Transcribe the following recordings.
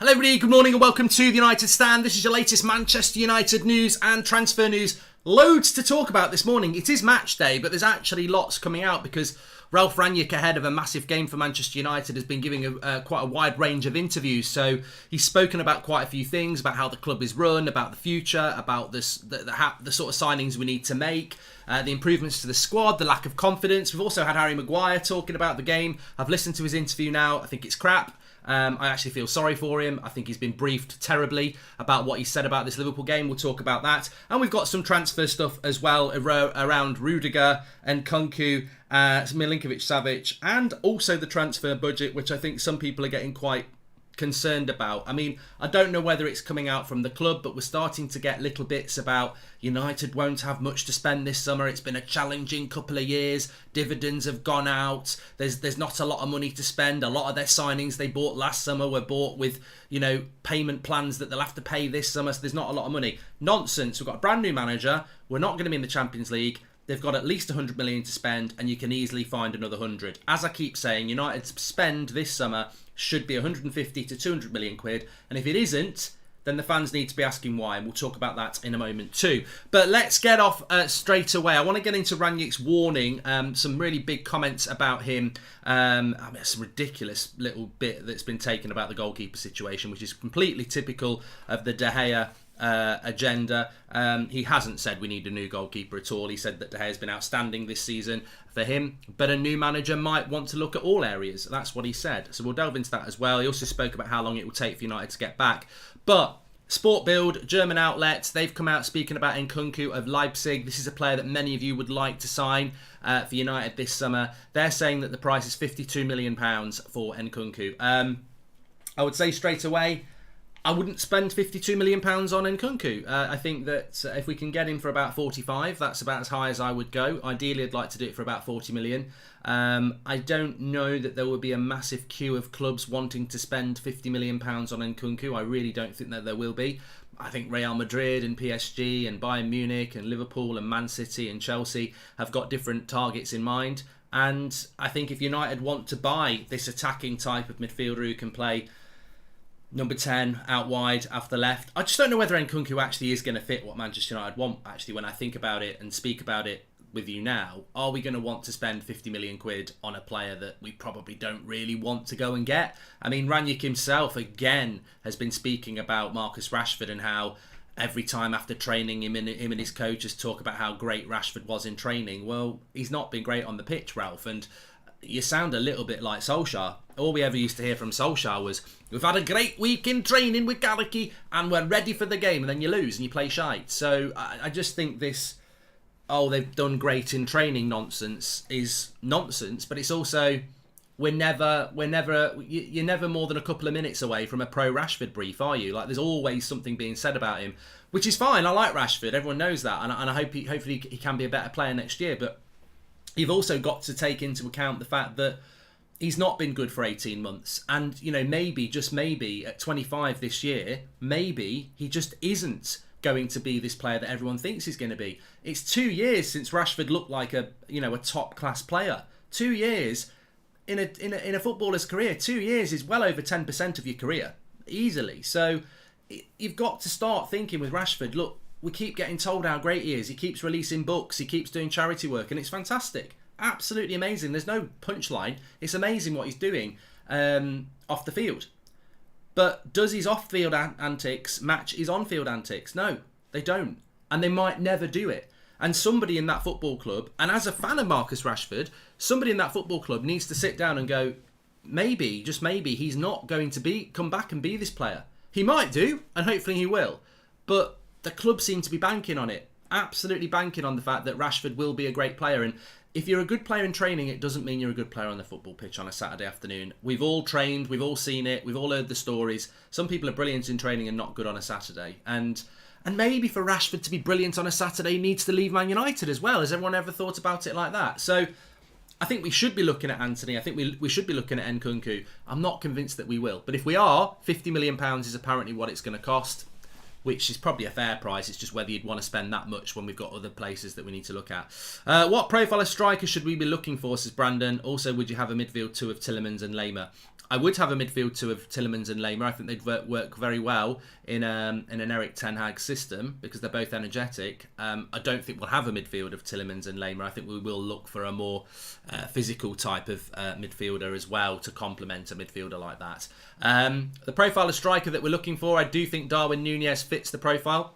Hello everybody, good morning and welcome to the United Stand. This is your latest Manchester United news and transfer news. Loads to talk about this morning. It is match day, but there's actually lots coming out because Ralf Rangnick, ahead of a massive game for Manchester United, has been giving quite a wide range of interviews. So he's spoken about quite a few things, about how the club is run, about the future, about the sort of signings we need to make, the improvements to the squad, the lack of confidence. We've also had Harry Maguire talking about the game. I've listened to his interview now. I think it's crap. I actually feel sorry for him. I think he's been briefed terribly about what he said about this Liverpool game. We'll talk about that. And we've got some transfer stuff as well around Rudiger and Nkunku, Milinkovic-Savic, and also the transfer budget, which I think some people are getting quite concerned about. I mean, I don't know whether it's coming out from the club, but we're starting to get little bits about United won't have much to spend this summer. It's been a challenging couple of years. Dividends have gone out. There's not a lot of money to spend. A lot of their signings they bought last summer were bought with, payment plans that they'll have to pay this summer, so there's not a lot of money. Nonsense. We've got a brand new manager. We're not going to be in the Champions League. They've got at least 100 million to spend, and you can easily find another 100. As I keep saying, United's spend this summer should be 150 to 200 million quid, and if it isn't, then the fans need to be asking why, and we'll talk about that in a moment too. But let's get off straight away. I want to get into Rangnick's warning, some really big comments about him. It's a ridiculous little bit that's been taken about the goalkeeper situation, which is completely typical of the De Gea agenda. He hasn't said we need a new goalkeeper at all. He said that De Gea has been outstanding this season for him, but a new manager might want to look at all areas. That's what he said. So we'll delve into that as well. He also spoke about how long it will take for United to get back. But Sport Bild, German outlets, they've come out speaking about Nkunku of Leipzig. This is a player that many of you would like to sign for United this summer. They're saying that the price is £52 million for Nkunku. I would say straight away, I wouldn't spend £52 million on Nkunku. I think that if we can get him for about 45, that's about as high as I would go. Ideally, I'd like to do it for about 40 million. I don't know that there will be a massive queue of clubs wanting to spend £50 million on Nkunku. I really don't think that there will be. I think Real Madrid and PSG and Bayern Munich and Liverpool and Man City and Chelsea have got different targets in mind. And I think if United want to buy this attacking type of midfielder who can play number 10 out wide after left, I just don't know whether Nkunku actually is going to fit what Manchester United want. Actually, when I think about it and speak about it with you now, are we going to want to spend 50 million quid on a player that we probably don't really want to go and get? I mean, Rangnick himself again has been speaking about Marcus Rashford and how every time after training him and his coaches talk about how great Rashford was in training. Well, he's not been great on the pitch, Ralph, and you sound a little bit like Solskjaer. All we ever used to hear from Solskjaer was, we've had a great week in training with Garricky and we're ready for the game, and then you lose and you play shite. So I just think this, they've done great in training nonsense is nonsense, but it's also, you're never more than a couple of minutes away from a pro Rashford brief, are you? Like, there's always something being said about him, which is fine. I like Rashford, everyone knows that, and I hope hopefully he can be a better player next year, but you've also got to take into account the fact that he's not been good for 18 months. And, maybe, just maybe, at 25 this year, maybe he just isn't going to be this player that everyone thinks he's going to be. It's 2 years since Rashford looked like a top-class player. 2 years in a footballer's career. 2 years is well over 10% of your career, easily. So you've got to start thinking with Rashford, look, we keep getting told how great he is. He keeps releasing books. He keeps doing charity work. And it's fantastic. Absolutely amazing. There's no punchline. It's amazing what he's doing off the field. But does his off-field antics match his on-field antics? No, they don't. And they might never do it. And somebody in that football club, and as a fan of Marcus Rashford, somebody in that football club needs to sit down and go, maybe, just maybe, he's not going to come back and be this player. He might do, and hopefully he will. But the club seem to be banking on it. Absolutely banking on the fact that Rashford will be a great player. And if you're a good player in training, it doesn't mean you're a good player on the football pitch on a Saturday afternoon. We've all trained, we've all seen it, we've all heard the stories. Some people are brilliant in training and not good on a Saturday. And maybe for Rashford to be brilliant on a Saturday, he needs to leave Man United as well. Has everyone ever thought about it like that? So I think we should be looking at Anthony. I think we should be looking at Nkunku. I'm not convinced that we will. But if we are, £50 million is apparently what it's going to cost. which is probably a fair price. It's just whether you'd want to spend that much when we've got other places that we need to look at. What profile of striker should we be looking for, says Brandon? Also, would you have a midfield two of Tielemans and Lema? I would have a midfield two of Tielemans and Lema. I think they'd work very well in an Eric Ten Hag system because they're both energetic. I don't think we'll have a midfield of Tielemans and Lema. I think we will look for a more physical type of midfielder as well to complement a midfielder like that. The profile of striker that we're looking for, I do think Darwin Núñez fits the profile.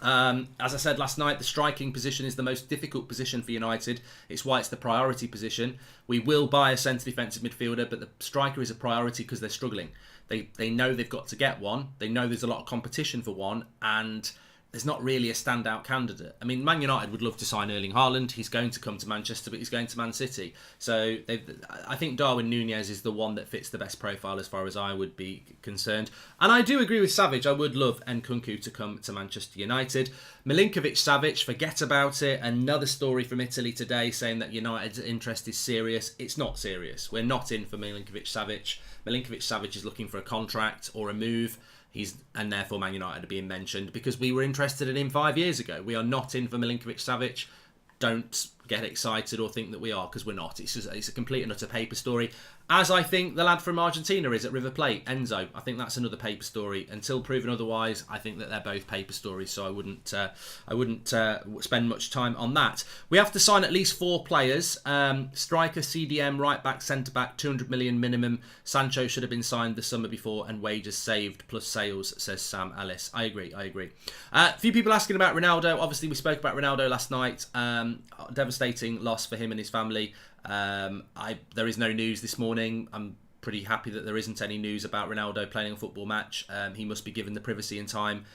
As I said last night, the striking position is the most difficult position for United. It's why it's the priority position. We will buy a centre defensive midfielder, but the striker is a priority because they're struggling. They know they've got to get one. They know there's a lot of competition for one, and there's not really a standout candidate. I mean, Man United would love to sign Erling Haaland. He's going to come to Manchester, but he's going to Man City. So I think Darwin Núñez is the one that fits the best profile as far as I would be concerned. And I do agree with Savage. I would love Nkunku to come to Manchester United. Milinkovic-Savic, forget about it. Another story from Italy today saying that United's interest is serious. It's not serious. We're not in for Milinkovic-Savic. Milinkovic-Savic is looking for a contract or a move. And therefore Man United are being mentioned because we were interested in him 5 years ago. We are not in for Milinkovic-Savic. Don't get excited or think that we are, because we're not. It's a complete and utter paper story. As I think the lad from Argentina is at River Plate, Enzo. I think that's another paper story. Until proven otherwise, I think that they're both paper stories. So I wouldn't spend much time on that. We have to sign at least 4 players. Striker, CDM, right back, centre back, 200 million minimum. Sancho should have been signed the summer before and wages saved plus sales, says Sam Ellis. I agree. A few people asking about Ronaldo. Obviously, we spoke about Ronaldo last night. Devastating loss for him and his family. There is no news this morning. I'm pretty happy that there isn't any news about Ronaldo playing a football match. He must be given the privacy and time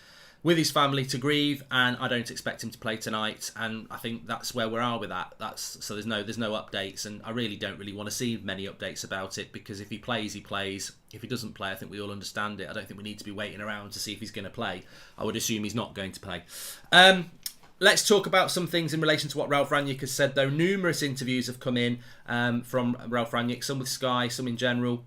with his family to grieve, and I don't expect him to play tonight. And I think that's where we are with that. So there's no updates, and I really don't want to see many updates about it, because if he plays, he plays. If he doesn't play, I think we all understand it. I don't think we need to be waiting around to see if he's going to play. I would assume he's not going to play. Let's talk about some things in relation to what Ralf Rangnick has said, though. Numerous interviews have come in from Ralf Rangnick, some with Sky, some in general,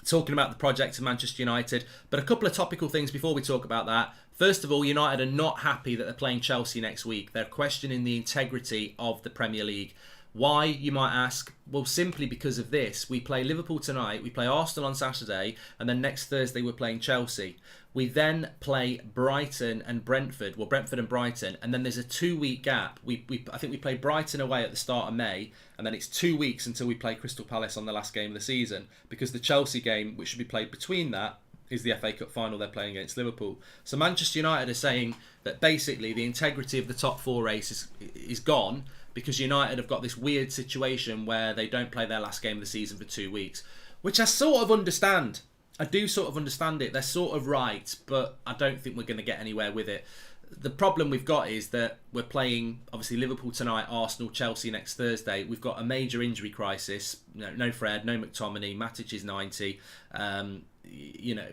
talking about the project of Manchester United. But a couple of topical things before we talk about that. First of all, United are not happy that they're playing Chelsea next week. They're questioning the integrity of the Premier League. Why, you might ask? Well, simply because of this. We play Liverpool tonight, we play Arsenal on Saturday, and then next Thursday we're playing Chelsea. We then play Brighton and Brentford. Well, Brentford and Brighton, and then there's a 2-week gap. I think we play Brighton away at the start of May, and then it's 2 weeks until we play Crystal Palace on the last game of the season, because the Chelsea game, which should be played between that, is the FA Cup final they're playing against Liverpool. So Manchester United are saying that basically the integrity of the top 4 race is gone, because United have got this weird situation where they don't play their last game of the season for 2 weeks, which I sort of understand. I do sort of understand it. They're sort of right, but I don't think we're going to get anywhere with it. The problem we've got is that we're playing, obviously, Liverpool tonight, Arsenal, Chelsea next Thursday. We've got a major injury crisis. No Fred, no McTominay. Matic is 90.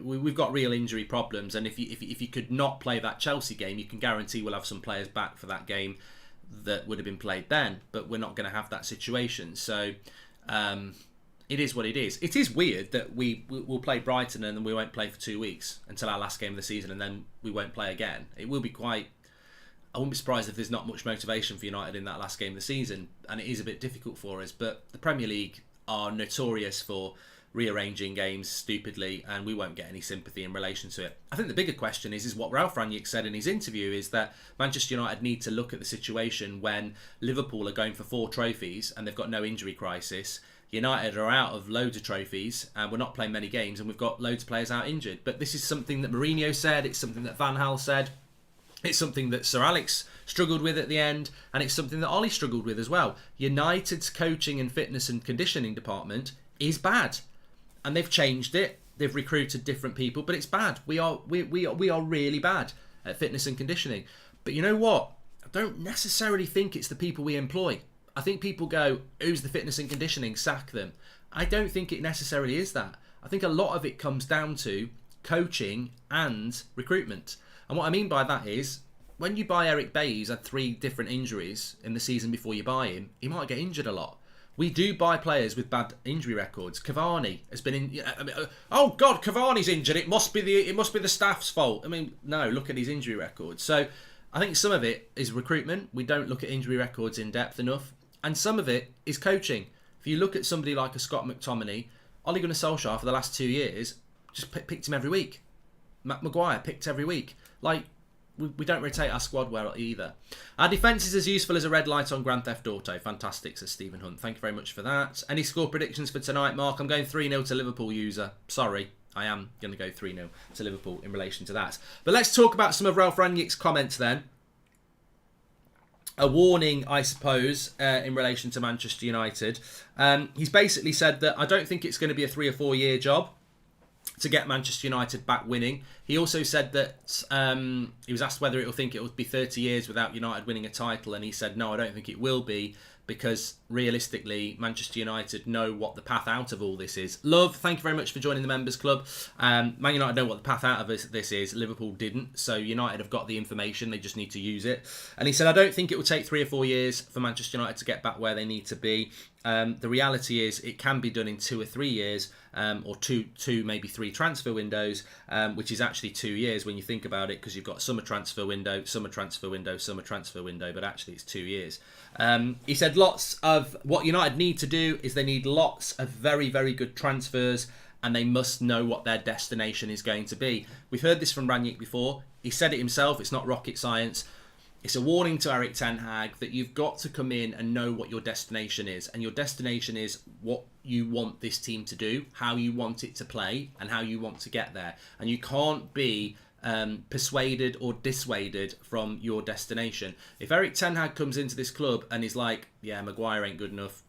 We've got real injury problems. And if you could not play that Chelsea game, you can guarantee we'll have some players back for that game that would have been played then, but we're not going to have that situation. So it is what it is. It is weird that we'll play Brighton and then we won't play for 2 weeks until our last game of the season, and then we won't play again. It will be quite... I wouldn't be surprised if there's not much motivation for United in that last game of the season, and it is a bit difficult for us. But the Premier League are notorious for rearranging games stupidly, and we won't get any sympathy in relation to it. I think the bigger question is what Ralf Rangnick said in his interview, is that Manchester United need to look at the situation when Liverpool are going for 4 trophies and they've got no injury crisis. United are out of loads of trophies and we're not playing many games, and we've got loads of players out injured. But this is something that Mourinho said, it's something that Van Gaal said, it's something that Sir Alex struggled with at the end, and it's something that Ollie struggled with as well. United's coaching and fitness and conditioning department is bad. And they've changed it. They've recruited different people, but it's bad. We are really bad at fitness and conditioning. But you know what? I don't necessarily think it's the people we employ. I think people go, who's the fitness and conditioning? Sack them. I don't think it necessarily is that. I think a lot of it comes down to coaching and recruitment. And what I mean by that is, when you buy Eric Bailly, who's had 3 different injuries in the season before you buy him, he might get injured a lot. We do buy players with bad injury records. Cavani has been in. Oh God, Cavani's injured. It must be the staff's fault. I mean, no. Look at his injury records. So I think some of it is recruitment. We don't look at injury records in depth enough, and some of it is coaching. If you look at somebody like a Scott McTominay, Ole Gunnar Solskjaer for the last 2 years just picked him every week. Maguire picked every week. Like, we don't rotate our squad well either. Our defence is as useful as a red light on Grand Theft Auto. Fantastic, says Stephen Hunt. Thank you very much for that. Any score predictions for tonight, Mark? I'm going 3-0 to Liverpool, user. Sorry, I am going to go 3-0 to Liverpool in relation to that. But let's talk about some of Ralph Rangnick's comments then. A warning, I suppose, in relation to Manchester United. He's basically said that I don't think it's going to be a 3 or 4 year job to get Manchester United back winning. He also said that he was asked whether it will be 30 years without United winning a title, and he said, no, I don't think it will be, because realistically, Manchester United know what the path out of all this is. Love, thank you very much for joining the Members Club. Man United know what the path out of this is. Liverpool didn't, so United have got the information. They just need to use it. And he said, I don't think it will take 3 or 4 years for Manchester United to get back where they need to be. The reality is it can be done in 2 or 3 years, or two, maybe 3 transfer windows, which is actually 2 years when you think about it, because you've got summer transfer window, summer transfer window, summer transfer window, but actually it's 2 years. He said lots of what United need to do is they need lots of very, very good transfers, and they must know what their destination is going to be. We've heard this from Rangnick before. He said it himself. It's not rocket science. It's a warning to Erik ten Hag that you've got to come in and know what your destination is. And your destination is what you want this team to do, how you want it to play, and how you want to get there. And you can't be persuaded or dissuaded from your destination. If Erik ten Hag comes into this club and is like, yeah, Maguire ain't good enough,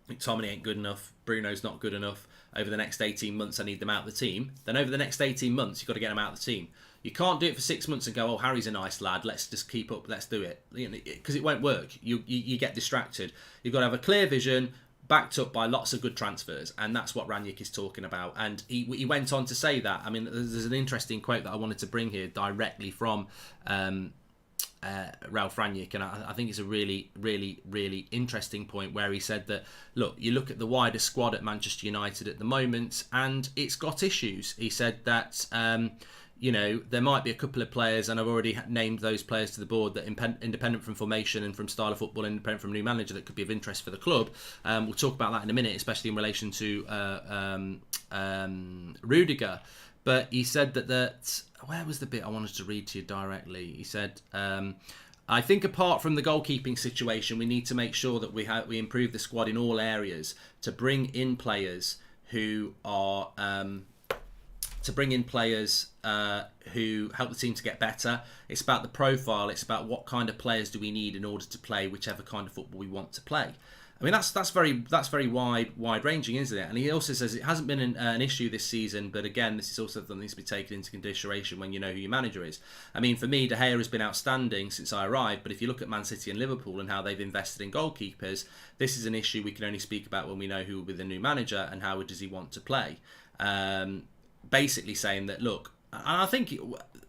McTominay ain't good enough, Bruno's not good enough, over the next 18 months I need them out of the team, then over the next 18 months you've got to get them out of the team. You can't do it for 6 months and go, oh, Harry's a nice lad, let's just keep up, let's do it. Because it won't work. You get distracted. You've got to have a clear vision, backed up by lots of good transfers, and that's what Rangnick is talking about. And he went on to say that. I mean, there's an interesting quote that I wanted to bring here directly from Ralph Rangnick, and I think it's a really, really, really interesting point where he said that, look, you look at the wider squad at Manchester United at the moment, and it's got issues. He said that there might be a couple of players, and I've already named those players to the board, that independent from formation and from style of football, independent from new manager, that could be of interest for the club. We'll talk about that in a minute, especially in relation to Rudiger. But he said that where was the bit I wanted to read to you directly? He said, I think apart from the goalkeeping situation, we need to make sure that we improve the squad in all areas to bring in players who are who help the team to get better. It's about the profile. It's about what kind of players do we need in order to play whichever kind of football we want to play. I mean, that's very wide ranging, isn't it? And he also says it hasn't been an issue this season, but again, this is also something that needs to be taken into consideration when you know who your manager is. I mean, for me, De Gea has been outstanding since I arrived, but if you look at Man City and Liverpool and how they've invested in goalkeepers, this is an issue we can only speak about when we know who will be the new manager and how does he want to play. Basically saying that, look, and I think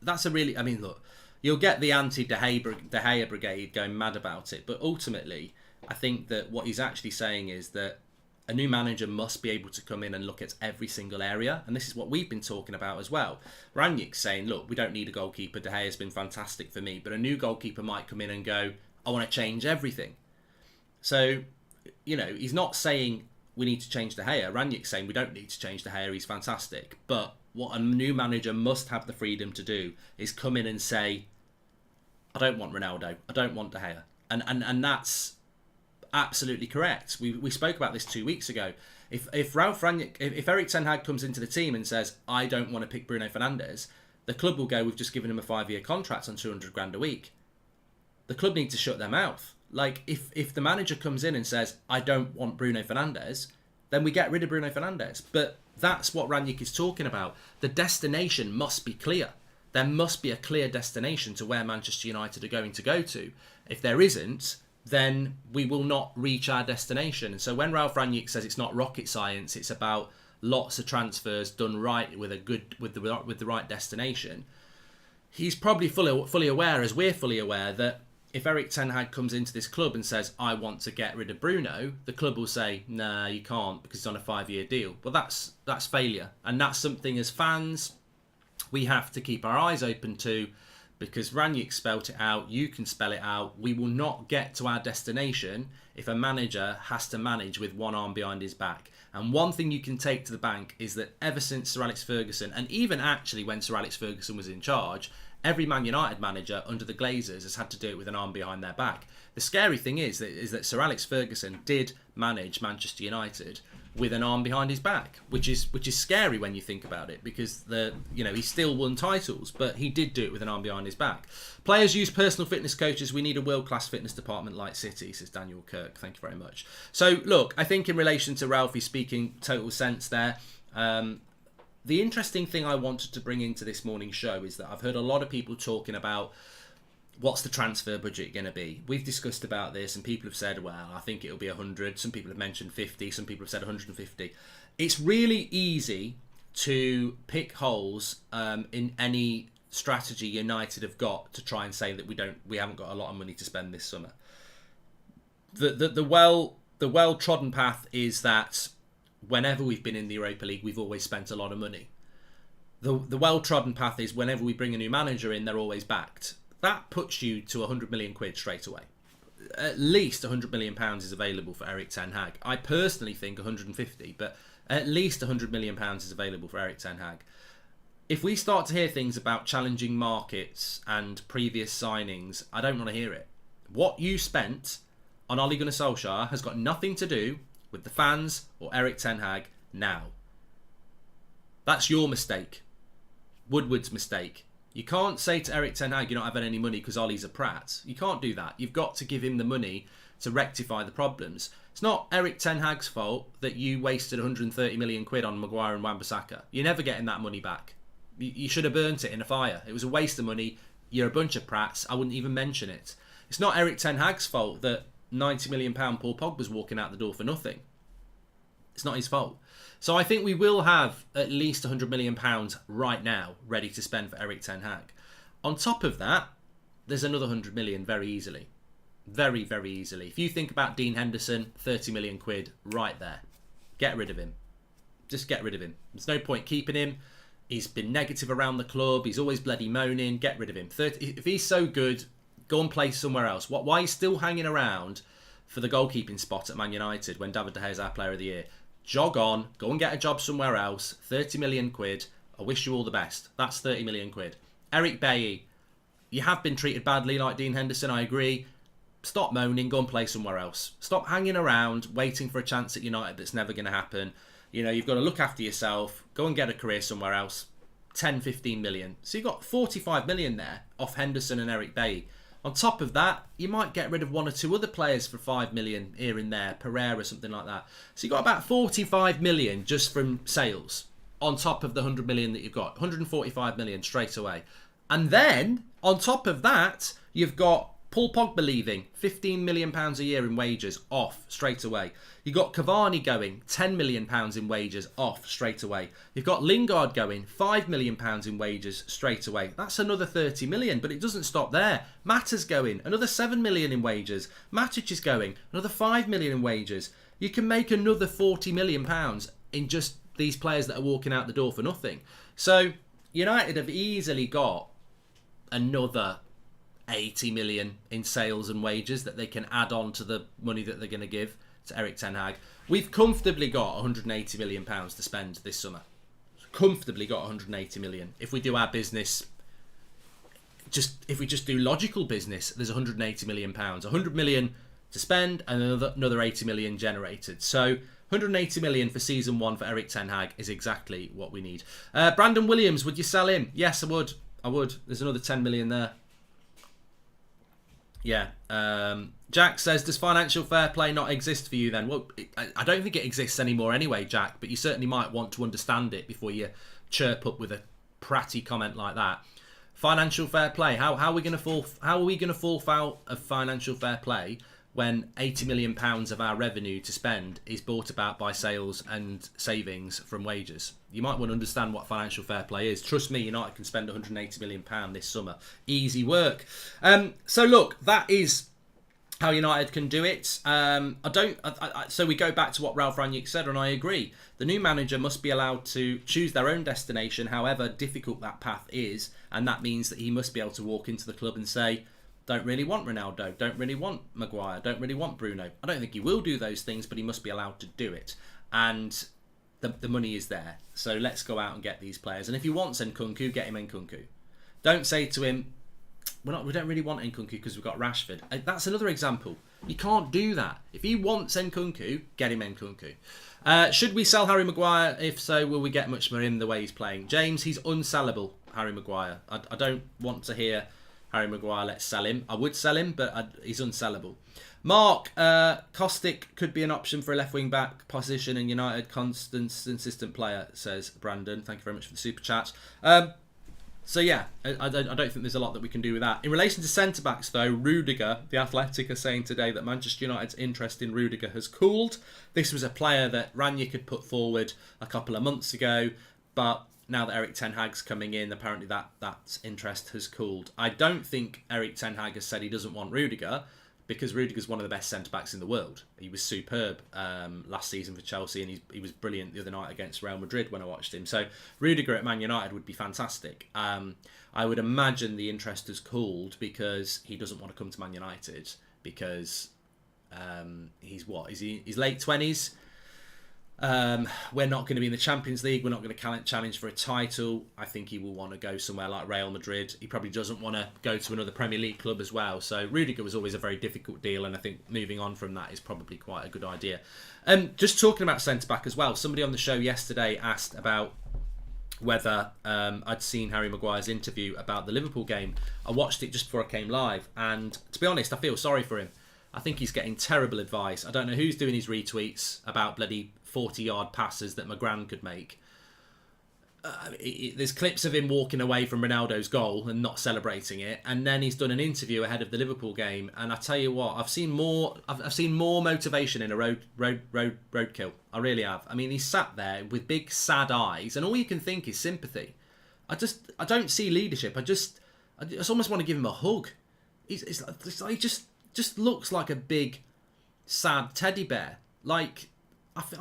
that's a really, I mean, look, you'll get the anti-De Gea brigade going mad about it, but ultimately, I think that what he's actually saying is that a new manager must be able to come in and look at every single area, and this is what we've been talking about as well. Rangnick's saying, look, we don't need a goalkeeper. De Gea has been fantastic for me, but a new goalkeeper might come in and go, I want to change everything. So, he's not saying we need to change De Gea. Rangnick's saying we don't need to change De Gea. He's fantastic, but what a new manager must have the freedom to do is come in and say, I don't want Ronaldo. I don't want De Gea, and that's absolutely correct. We spoke about this 2 weeks ago. If Ralph Rangnick, if Erik ten Hag comes into the team and says, I don't want to pick Bruno Fernandes, the club will go, we've just given him a 5-year contract on 200 grand a week. The club need to shut their mouth. Like, if the manager comes in and says, I don't want Bruno Fernandes, then we get rid of Bruno Fernandes. But that's what Rangnick is talking about. The destination must be clear. There must be a clear destination to where Manchester United are going to go to. If there isn't, then we will not reach our destination. And so when Ralph Rangnick says it's not rocket science, it's about lots of transfers done right with the right destination, he's probably fully aware, as we're fully aware, that if Erik Ten Hag comes into this club and says, I want to get rid of Bruno, the club will say, nah, you can't because it's on a 5-year deal. Well, that's failure. And that's something as fans we have to keep our eyes open to, because Rangnick spelt it out, you can spell it out. We will not get to our destination if a manager has to manage with one arm behind his back. And one thing you can take to the bank is that ever since Sir Alex Ferguson, and even actually when Sir Alex Ferguson was in charge, every Man United manager under the Glazers has had to do it with an arm behind their back. The scary thing is that Sir Alex Ferguson did manage Manchester United with an arm behind his back, which is scary when you think about it, because he still won titles, but he did do it with an arm behind his back. Players use personal fitness coaches. We need a world-class fitness department like City, says Daniel Kirk. Thank you very much. So look, I think in relation to Ralphie speaking total sense there, the interesting thing I wanted to bring into this morning's show is that I've heard a lot of people talking about what's the transfer budget going to be. We've discussed about this and people have said, well, I think it'll be 100. Some people have mentioned 50. Some people have said 150. It's really easy to pick holes in any strategy United have got to try and say that we haven't got a lot of money to spend this summer. The well-trodden path is that whenever we've been in the Europa League, we've always spent a lot of money. The well-trodden path is whenever we bring a new manager in, they're always backed. That puts you to 100 million quid straight away. At least 100 million pounds is available for Erik Ten Hag. I personally think 150, but at least 100 million pounds is available for Erik Ten Hag. If we start to hear things about challenging markets and previous signings, I don't want to hear it. What you spent on Ole Gunnar Solskjaer has got nothing to do with the fans or Erik Ten Hag now. That's your mistake. Woodward's mistake. You can't say to Erik Ten Hag, you're not having any money because Ollie's a prat. You can't do that. You've got to give him the money to rectify the problems. It's not Erik Ten Hag's fault that you wasted 130 million quid on Maguire and Wan-Bissaka. You're never getting that money back. You should have burnt it in a fire. It was a waste of money. You're a bunch of prats. I wouldn't even mention it. It's not Erik Ten Hag's fault that £90 million Paul Pogba's walking out the door for nothing. It's not his fault. So I think we will have at least £100 million right now ready to spend for Erik Ten Hag. On top of that, there's another 100 million very easily. Very, very easily. If you think about Dean Henderson, 30 million quid right there. Get rid of him. Just get rid of him. There's no point keeping him. He's been negative around the club. He's always bloody moaning. Get rid of him. If he's so good, go and play somewhere else. Why are you still hanging around for the goalkeeping spot at Man United when David De Gea is our player of the year? Jog on, go and get a job somewhere else. 30 million quid. I wish you all the best. That's 30 million quid. Eric Bailly, you have been treated badly like Dean Henderson, I agree. Stop moaning, go and play somewhere else. Stop hanging around, waiting for a chance at United that's never going to happen. You've got to look after yourself. Go and get a career somewhere else. 10, 15 million. So you've got 45 million there off Henderson and Eric Bailly. On top of that, you might get rid of one or two other players for 5 million here and there, Pereira, something like that. So you've got about 45 million just from sales on top of the 100 million that you've got. 145 million straight away. And then, on top of that, you've got Paul Pogba leaving, £15 million a year in wages off straight away. You've got Cavani going, £10 million in wages off straight away. You've got Lingard going, £5 million in wages straight away. That's another 30 million, but it doesn't stop there. Mata's going, another 7 million in wages. Matic is going, another 5 million in wages. You can make another £40 million in just these players that are walking out the door for nothing. So United have easily got another 80 million in sales and wages that they can add on to the money that they're going to give to Erik Ten Hag. We've comfortably got 180 million pounds to spend this summer. Comfortably got 180 million. If we do our business, if we just do logical business, there's 180 million pounds. 100 million to spend and another 80 million generated. So 180 million for season 1 for Erik Ten Hag is exactly what we need. Brandon Williams, would you sell him? Yes, I would. There's another 10 million there. Yeah. Jack says, does financial fair play not exist for you then? Well, I don't think it exists anymore anyway, Jack, but you certainly might want to understand it before you chirp up with a pratty comment like that. Financial fair play. How are we going to fall foul of financial fair play when £80 million of our revenue to spend is brought about by sales and savings from wages. You might want to understand what financial fair play is. Trust me, United can spend £180 million this summer. Easy work. So look, that is how United can do it. So we go back to what Ralph Rangnick said, and I agree. The new manager must be allowed to choose their own destination, however difficult that path is, and that means that he must be able to walk into the club and say, don't really want Ronaldo, don't really want Maguire, don't really want Bruno. I don't think he will do those things, but he must be allowed to do it. And the money is there. So let's go out and get these players. And if he wants Nkunku, get him Nkunku. Don't say to him, we don't really want Nkunku because we've got Rashford. That's another example. You can't do that. If he wants Nkunku, get him Nkunku. Should we sell Harry Maguire? If so, will we get much more in the way he's playing? James, he's unsellable, Harry Maguire. I don't want to hear Harry Maguire, let's sell him. I would sell him, but he's unsellable. Mark, Kostic could be an option for a left wing back position in United. Consistent player, says Brandon. Thank you very much for the super chat. So yeah, I don't think there's a lot that we can do with that. In relation to centre-backs though, Rudiger, The Athletic are saying today that Manchester United's interest in Rudiger has cooled. This was a player that Rangnick had put forward a couple of months ago, but now that Erik ten Hag's coming in, apparently that interest has cooled. I don't think Erik ten Hag has said he doesn't want Rudiger, because Rudiger's one of the best centre-backs in the world. He was superb last season for Chelsea, and he was brilliant the other night against Real Madrid when I watched him. So Rudiger at Man United would be fantastic. I would imagine the interest has cooled because he doesn't want to come to Man United, because he's late 20s. We're not going to be in the Champions League. We're not going to challenge for a title. I think he will want to go somewhere like Real Madrid. He probably doesn't want to go to another Premier League club as well. So Rudiger was always a very difficult deal, and I think moving on from that is probably quite a good idea. Just talking about centre-back as well, somebody on the show yesterday asked about whether I'd seen Harry Maguire's interview about the Liverpool game. I watched it just before I came live, and to be honest, I feel sorry for him. I think he's getting terrible advice. I don't know who's doing his retweets about bloody 40-yard passes that McGran could make. There's clips of him walking away from Ronaldo's goal and not celebrating it, and then he's done an interview ahead of the Liverpool game. And I tell you what, I've seen more motivation in a roadkill. I really have. I mean, he's sat there with big sad eyes, and all you can think is sympathy. I don't see leadership. I just almost want to give him a hug. He just looks like a big sad teddy bear. Like, I've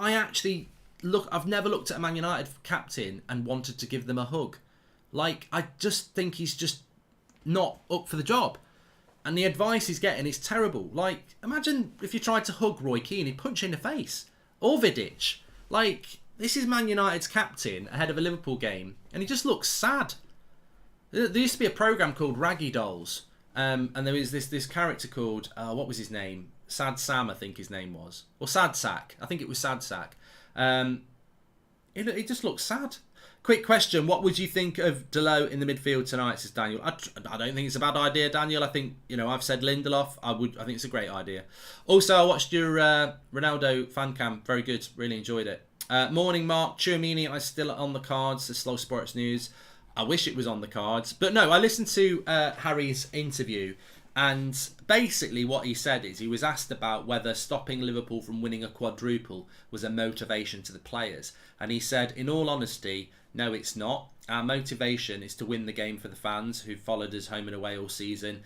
never looked at a Man United captain and wanted to give them a hug. Like, I just think he's just not up for the job. And the advice he's getting is terrible. Like, imagine if you tried to hug Roy Keane, he'd punch you in the face. Or Vidic. Like, this is Man United's captain ahead of a Liverpool game, and he just looks sad. There used to be a programme called Raggy Dolls, and there was this character called, what was his name? Sad Sam, I think his name was. Or Sad Sack. I think it was Sad Sack. It just looks sad. Quick question. What would you think of Dalot in the midfield tonight, says Daniel? I don't think it's a bad idea, Daniel. I think, I've said Lindelof. I think it's a great idea. Also, I watched your Ronaldo fan cam. Very good. Really enjoyed it. Morning, Mark. Tchouameni is still on the cards. The Slow Sports News. I wish it was on the cards. But no, I listened to Harry's interview, and basically what he said is he was asked about whether stopping Liverpool from winning a quadruple was a motivation to the players. And he said, in all honesty, no, it's not. Our motivation is to win the game for the fans who followed us home and away all season.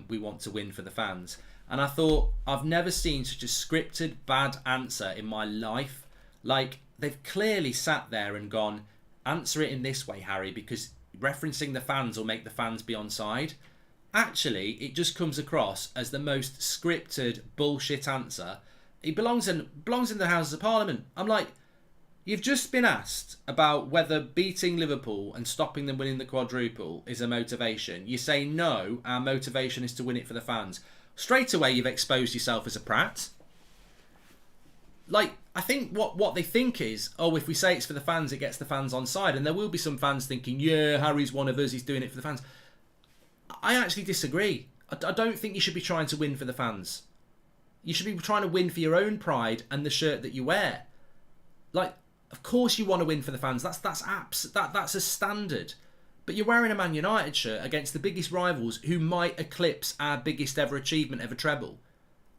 We want to win for the fans. And I thought, I've never seen such a scripted bad answer in my life. Like, they've clearly sat there and gone, answer it in this way, Harry, because referencing the fans will make the fans be onside. Actually, it just comes across as the most scripted bullshit answer. He belongs in the Houses of Parliament. I'm like, you've just been asked about whether beating Liverpool and stopping them winning the quadruple is a motivation. You say, no, our motivation is to win it for the fans. Straight away, you've exposed yourself as a prat. Like, I think what they think is, if we say it's for the fans, it gets the fans on side. And there will be some fans thinking, yeah, Harry's one of us, he's doing it for the fans. I actually disagree. I don't think you should be trying to win for the fans. You should be trying to win for your own pride and the shirt that you wear. Like, of course you want to win for the fans. That's a standard. But you're wearing a Man United shirt against the biggest rivals who might eclipse our biggest ever achievement of a treble.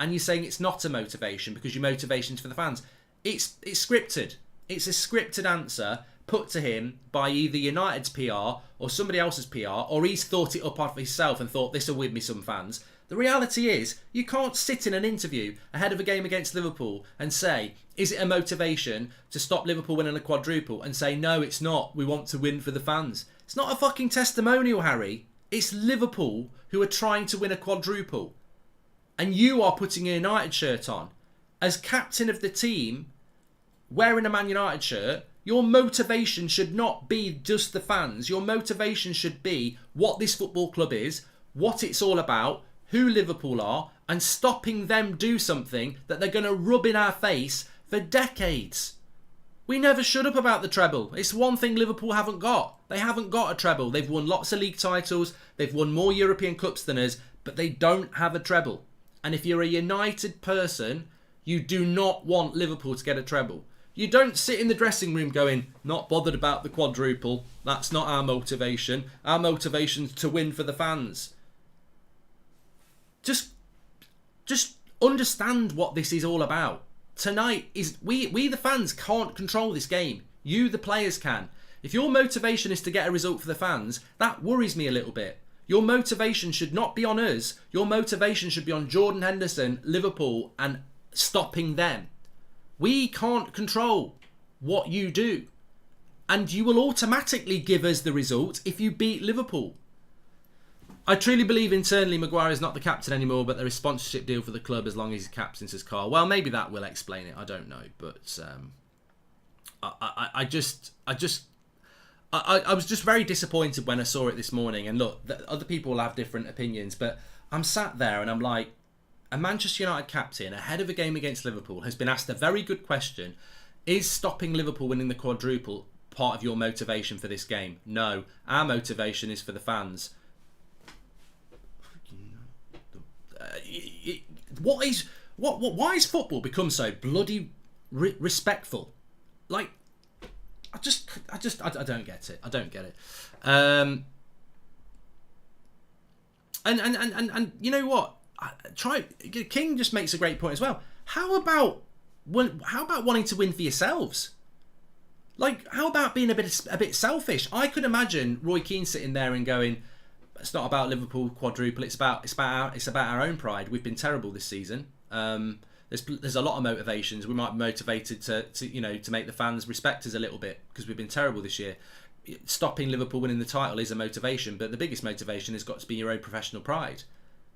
and you're saying it's not a motivation because your motivation's for the fans. It's scripted. It's a scripted answer put to him by either United's PR or somebody else's PR, or he's thought it up of himself and thought this will win me some fans. The reality is, you can't sit in an interview ahead of a game against Liverpool and say, is it a motivation to stop Liverpool winning a quadruple, and say, no, it's not, we want to win for the fans. It's not a fucking testimonial, Harry. It's Liverpool who are trying to win a quadruple. And you are putting a United shirt on. As captain of the team, wearing a Man United shirt, your motivation should not be just the fans. Your motivation should be what this football club is, what it's all about, who Liverpool are, and stopping them do something that they're going to rub in our face for decades. We never shut up about the treble. It's one thing Liverpool haven't got. They haven't got a treble. They've won lots of league titles. They've won more European Cups than us, but they don't have a treble. And if you're a United person, you do not want Liverpool to get a treble. You don't sit in the dressing room going, not bothered about the quadruple. That's not our motivation. Our motivation's to win for the fans. Just understand what this is all about. Tonight is we the fans can't control this game. You the players can. If your motivation is to get a result for the fans, that worries me a little bit. Your motivation should not be on us. Your motivation should be on Jordan Henderson, Liverpool, and stopping them. We can't control what you do. And you will automatically give us the result if you beat Liverpool. I truly believe internally Maguire is not the captain anymore, but there is a sponsorship deal for the club as long as he's captain, says Carl. Well, maybe that will explain it. I don't know. But I was just very disappointed when I saw it this morning. And look, other people will have different opinions, but I'm sat there and I'm like, a Manchester United captain ahead of a game against Liverpool has been asked a very good question. Is stopping Liverpool winning the quadruple part of your motivation for this game? No. Our motivation is for the fans. Why is football become so bloody respectful? Like, I don't get it. I don't get it. And you know what? King just makes a great point as well. How about wanting to win for yourselves? Like, how about being a bit selfish? I could imagine Roy Keane sitting there and going, "It's not about Liverpool quadruple. It's about our own pride. We've been terrible this season. There's a lot of motivations. We might be motivated to make the fans respect us a little bit because we've been terrible this year. Stopping Liverpool winning the title is a motivation, but the biggest motivation has got to be your own professional pride.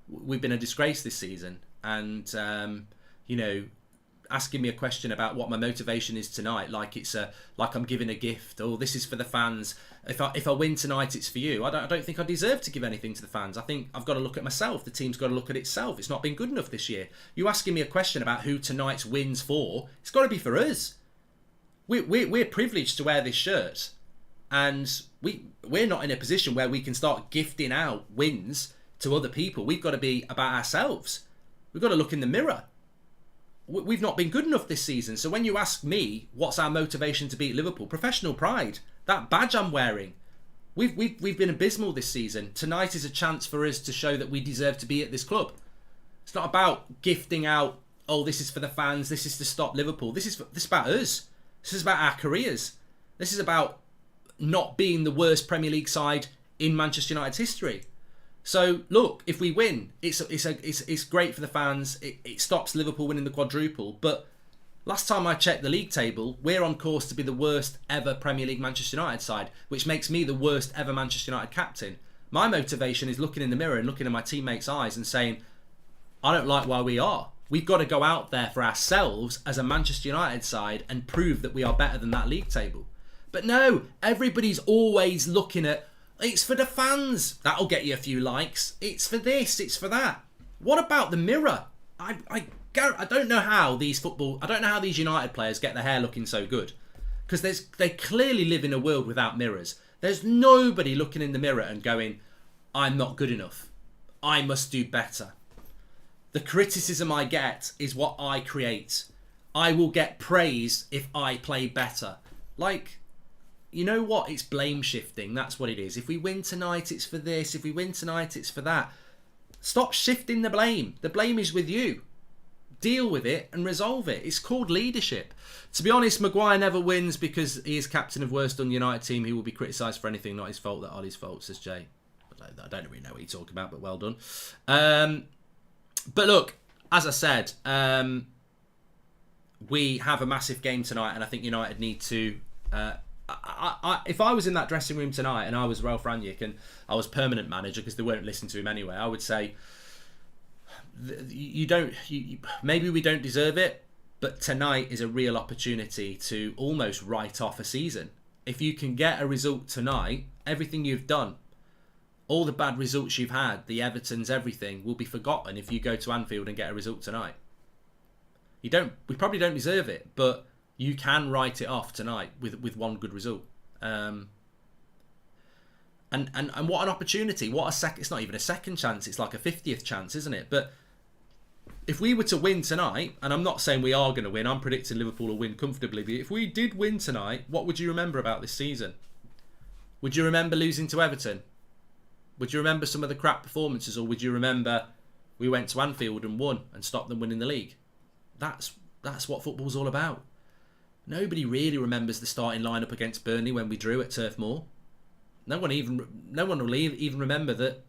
We've been a disgrace this season, and asking me a question about what my motivation is tonight, like I'm giving a gift. Oh, this is for the fans. If I win tonight, it's for you. I don't think I deserve to give anything to the fans. I think I've got to look at myself. The team's got to look at itself. It's not been good enough this year. You asking me a question about who tonight's win's for? It's got to be for us. We're privileged to wear this shirt, and we're not in a position where we can start gifting out wins to other people. We've got to be about ourselves. We've got to look in the mirror. We've not been good enough this season. So when you ask me what's our motivation to beat Liverpool, professional pride, that badge I'm wearing, we've been abysmal this season. Tonight is a chance for us to show that we deserve to be at this club. It's not about gifting out, oh, this is for the fans, this is to stop Liverpool. This is about us. This is about our careers. This is about not being the worst Premier League side in Manchester United's history. So look, if we win, it's great for the fans. It stops Liverpool winning the quadruple. But last time I checked the league table, we're on course to be the worst ever Premier League Manchester United side, which makes me the worst ever Manchester United captain. My motivation is looking in the mirror and looking in my teammates' eyes and saying, I don't like where we are. We've got to go out there for ourselves as a Manchester United side and prove that we are better than that league table. But no, everybody's always looking at, it's for the fans. That'll get you a few likes. It's for this. It's for that. What about the mirror? I don't know how these United players get their hair looking so good, because they clearly live in a world without mirrors. There's nobody looking in the mirror and going, I'm not good enough. I must do better. The criticism I get is what I create. I will get praise if I play better. Like, you know what? It's blame shifting. That's what it is. If we win tonight, it's for this. If we win tonight, it's for that. Stop shifting the blame. The blame is with you. deal with it and resolve it. It's called leadership. To be honest, Maguire never wins because he is captain of worst done United team. He will be criticised for anything not his fault that are his fault, says Jay. I don't really know what you're talking about, but well done. But look, as I said, we have a massive game tonight, and I think United need to... if I was in that dressing room tonight and I was Ralf Rangnick and I was permanent manager, because they won't listen to him anyway, I would say, maybe we don't deserve it, but tonight is a real opportunity to almost write off a season. If you can get a result tonight, everything you've done, all the bad results you've had, the Evertons, everything, will be forgotten if you go to Anfield and get a result tonight. We probably don't deserve it, but you can write it off tonight with one good result. And what an opportunity. It's not even a second chance, it's like a 50th chance, isn't it? But if we were to win tonight, and I'm not saying we are going to win, I'm predicting Liverpool will win comfortably, but if we did win tonight, what would you remember about this season? Would you remember losing to Everton? Would you remember some of the crap performances, or would you remember we went to Anfield and won and stopped them winning the league? That's what football's all about. Nobody really remembers the starting lineup against Burnley when we drew at Turf Moor. No one will even remember that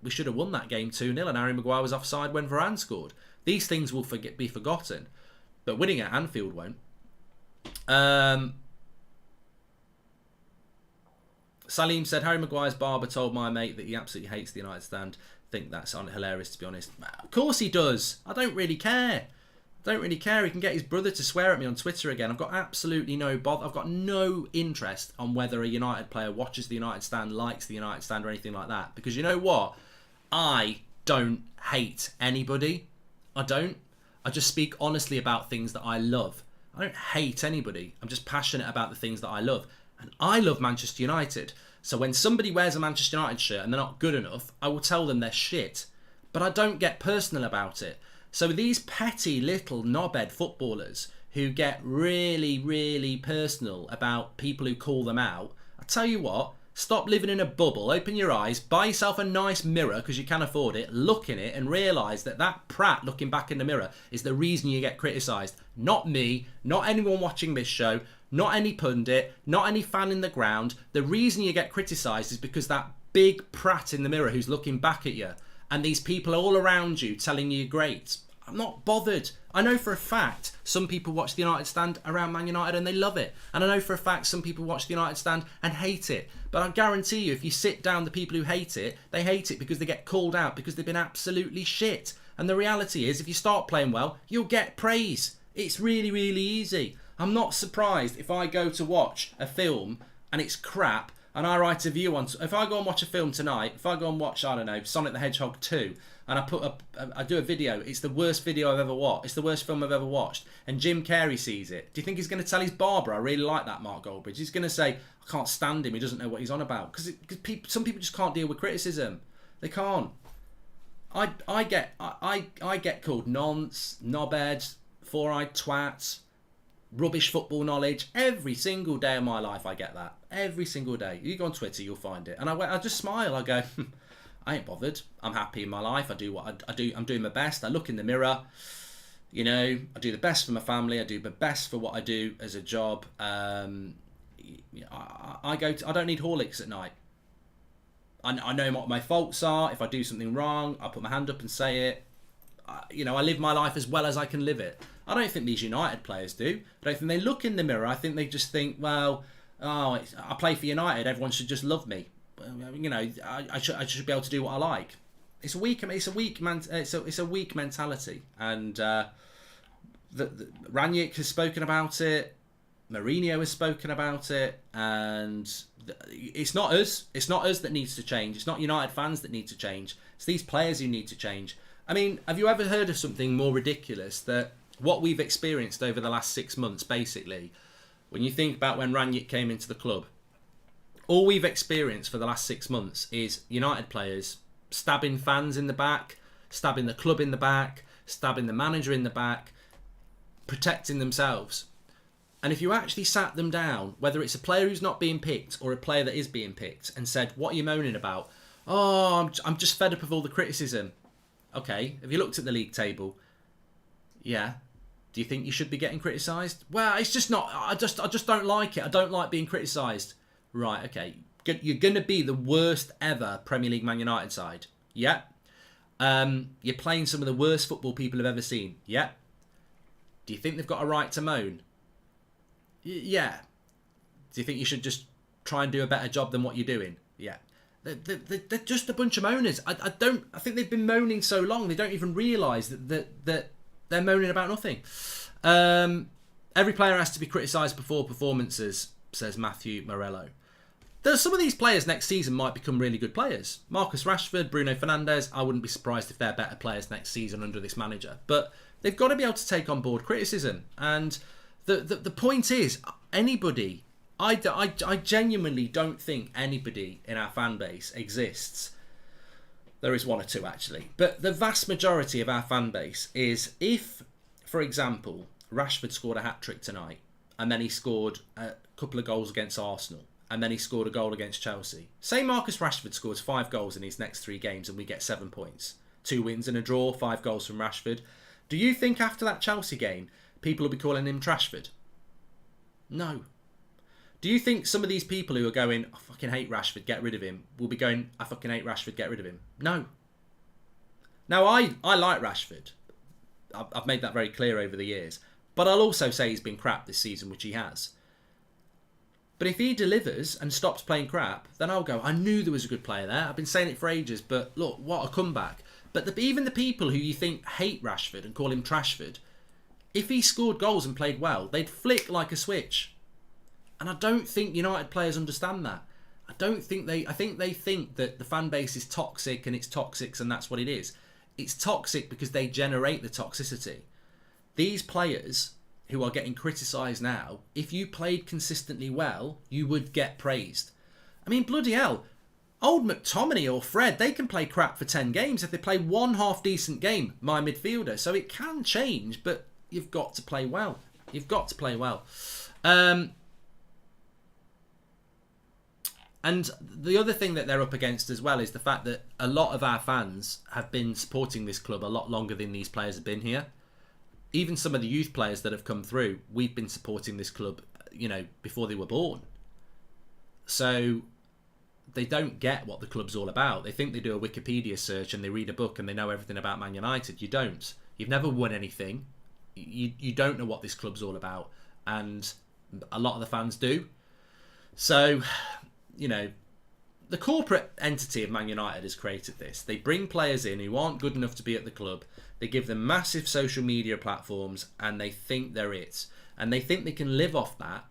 we should have won that game 2-0 and Harry Maguire was offside when Varane scored. These things will be forgotten, but winning at Anfield won't. Salim said, Harry Maguire's barber told my mate that he absolutely hates the United stand. I think that's hilarious, to be honest. Of course he does. I don't really care. He can get his brother to swear at me on Twitter again. I've got absolutely no bother. I've got no interest on whether a United player watches the United stand, likes the United stand, or anything like that. Because you know what? I don't hate anybody. I don't. I just speak honestly about things that I love. I don't hate anybody. I'm just passionate about the things that I love. And I love Manchester United. So when somebody wears a Manchester United shirt and they're not good enough, I will tell them they're shit. But I don't get personal about it. So these petty little knobhead footballers who get really, really personal about people who call them out, I tell you what, stop living in a bubble, open your eyes, buy yourself a nice mirror because you can afford it, look in it and realise that that prat looking back in the mirror is the reason you get criticised. Not me, not anyone watching this show, not any pundit, not any fan in the ground. The reason you get criticised is because that big prat in the mirror who's looking back at you. And these people all around you telling you you're great. I'm not bothered. I know for a fact some people watch the United stand around Man United and they love it. And I know for a fact some people watch the United stand and hate it. But I guarantee you, if you sit down the people who hate it, they hate it because they get called out because they've been absolutely shit. And the reality is, if you start playing well, you'll get praise. It's really, really easy. I'm not surprised if I go to watch a film and it's crap and I write a view on... If I go and watch a film tonight, if I go and watch, I don't know, Sonic the Hedgehog 2, and I do a video, it's the worst video I've ever watched, it's the worst film I've ever watched, and Jim Carrey sees it, do you think he's going to tell his barber, I really like that Mark Goldbridge? He's going to say, I can't stand him, he doesn't know what he's on about. Because some people just can't deal with criticism. They can't. I get called nonce, knobhead, four-eyed twat, rubbish football knowledge. Every single day of my life I get that. Every single day. You go on Twitter, you'll find it. And I just smile. I go, I ain't bothered. I'm happy in my life. I do what I do. I'm doing my best. I look in the mirror. You know, I do the best for my family. I do the best for what I do as a job. I don't need Horlicks at night. I know what my faults are. If I do something wrong, I put my hand up and say it. I live my life as well as I can live it. I don't think these United players do. I don't think they look in the mirror. I think they just think, well, I play for United. Everyone should just love me. I should be able to do what I like. It's a weak mentality. And Rangnick has spoken about it. Mourinho has spoken about it, and it's not us. It's not us that needs to change. It's not United fans that need to change. It's these players who need to change. I mean, have you ever heard of something more ridiculous that what we've experienced over the last 6 months, basically, when you think about when Rangnick came into the club, all we've experienced for the last 6 months is United players stabbing fans in the back, stabbing the club in the back, stabbing the manager in the back, protecting themselves. And if you actually sat them down, whether it's a player who's not being picked or a player that is being picked, and said, what are you moaning about? Oh, I'm just fed up of all the criticism. Okay, have you looked at the league table? Yeah. Do you think you should be getting criticised? Well, it's just not. I just don't like it. I don't like being criticised. Right, okay. You're going to be the worst ever Premier League Man United side. Yeah. You're playing some of the worst football people have ever seen. Yeah. Do you think they've got a right to moan? Yeah. Do you think you should just try and do a better job than what you're doing? Yeah. They're just a bunch of moaners. I think they've been moaning so long they don't even realise that they're moaning about nothing. Every player has to be criticised before performances, says Matthew Morello. Some of these players next season might become really good players. Marcus Rashford, Bruno Fernandes, I wouldn't be surprised if they're better players next season under this manager. But they've got to be able to take on board criticism. And the point is, anybody, I genuinely don't think anybody in our fan base exists. There is one or two actually. But the vast majority of our fan base is if, for example, Rashford scored a hat-trick tonight and then he scored a couple of goals against Arsenal and then he scored a goal against Chelsea. Say Marcus Rashford scores 5 goals in his next 3 games and we get 7 points. 2 wins and a draw, 5 goals from Rashford. Do you think after that Chelsea game, people will be calling him Trashford? No. Do you think some of these people who are going, I fucking hate Rashford, get rid of him, will be going, I fucking hate Rashford, get rid of him? No. Now, I like Rashford. I've made that very clear over the years. But I'll also say he's been crap this season, which he has. But if he delivers and stops playing crap, then I'll go, I knew there was a good player there. I've been saying it for ages, but look, what a comeback. But even the people who you think hate Rashford and call him Trashford, if he scored goals and played well, they'd flick like a switch. And I don't think United players understand that. I think they think that the fan base is toxic and it's toxic and that's what it is. It's toxic because they generate the toxicity. These players who are getting criticised now, if you played consistently well, you would get praised. I mean, bloody hell, old McTominay or Fred, they can play crap for 10 games. If they play one half-decent game, my midfielder. So it can change, but you've got to play well. You've got to play well. And the other thing that they're up against as well is the fact that a lot of our fans have been supporting this club a lot longer than these players have been here. Even some of the youth players that have come through, we've been supporting this club, before they were born. So they don't get what the club's all about. They think they do a Wikipedia search and they read a book and they know everything about Man United. You don't. You've never won anything. You don't know what this club's all about. And a lot of the fans do. So, the corporate entity of Man United has created this. They bring players in who aren't good enough to be at the club. They give them massive social media platforms and they think they're it. And they think they can live off that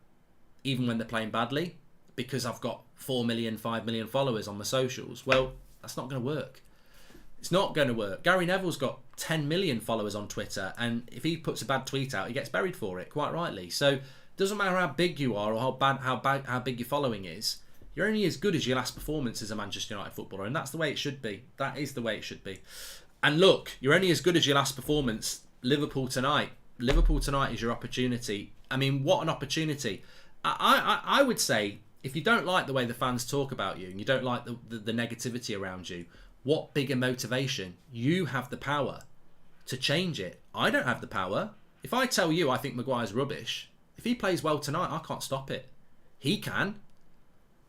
even when they're playing badly because I've got 4 million, 5 million followers on my socials. Well, that's not going to work. It's not going to work. Gary Neville's got 10 million followers on Twitter and if he puts a bad tweet out, he gets buried for it, quite rightly. So it doesn't matter how big you are or how big your following is. You're only as good as your last performance as a Manchester United footballer, and that's the way it should be. That is the way it should be. And look, you're only as good as your last performance. Liverpool tonight. Liverpool tonight is your opportunity. I mean, what an opportunity. I would say, if you don't like the way the fans talk about you, and you don't like the negativity around you, what bigger motivation? You have the power to change it. I don't have the power. If I tell you I think Maguire's rubbish, if he plays well tonight, I can't stop it. He can.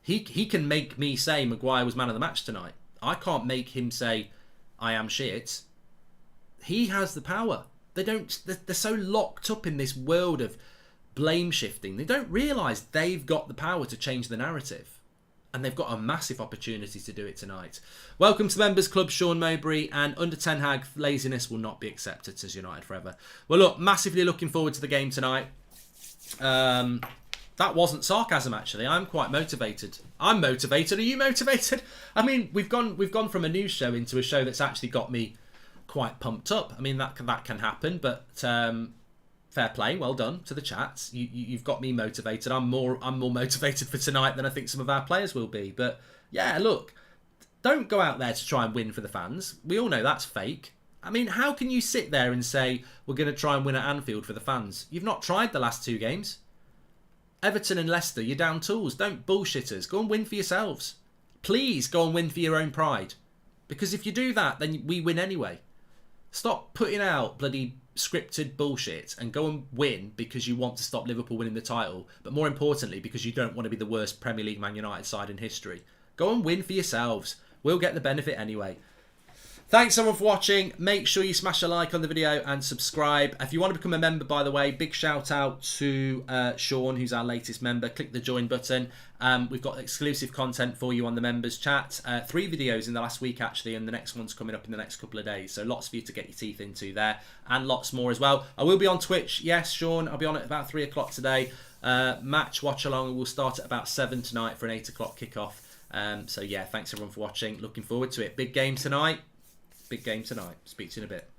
He can make me say Maguire was man of the match tonight. I can't make him say I am shit. He has the power. They're so locked up in this world of blame shifting. They don't realise they've got the power to change the narrative. And they've got a massive opportunity to do it tonight. Welcome to Members Club, Sean Mowbray. And under 10 HAG, laziness will not be accepted, says United Forever. Well, look, massively looking forward to the game tonight. That wasn't sarcasm, actually. I'm quite motivated. I'm motivated. Are you motivated? I mean, we've gone from a news show into a show that's actually got me quite pumped up. I mean, that can happen, but fair play. Well done to the chats. You've got me motivated. I'm more motivated for tonight than I think some of our players will be. But yeah, look, don't go out there to try and win for the fans. We all know that's fake. I mean, how can you sit there and say we're going to try and win at Anfield for the fans? You've not tried the last 2 games. Everton and Leicester, you're down tools. Don't bullshit us. Go and win for yourselves. Please go and win for your own pride. Because if you do that, then we win anyway. Stop putting out bloody scripted bullshit and go and win because you want to stop Liverpool winning the title, but more importantly, because you don't want to be the worst Premier League Man United side in history. Go and win for yourselves. We'll get the benefit anyway. Thanks everyone for watching. Make sure you smash a like on the video and subscribe. If you want to become a member, by the way, big shout out to Sean, who's our latest member. Click the join button. We've got exclusive content for you on the members chat. 3 videos in the last week actually, and the next one's coming up in the next couple of days. So lots for you to get your teeth into there, and lots more as well. I will be on Twitch. Yes, Sean, I'll be on at about 3 o'clock today. Match watch along will start at about 7 tonight for an 8 o'clock kickoff. So yeah, thanks everyone for watching. Looking forward to it. Big game tonight. Big game tonight. Speak to you in a bit.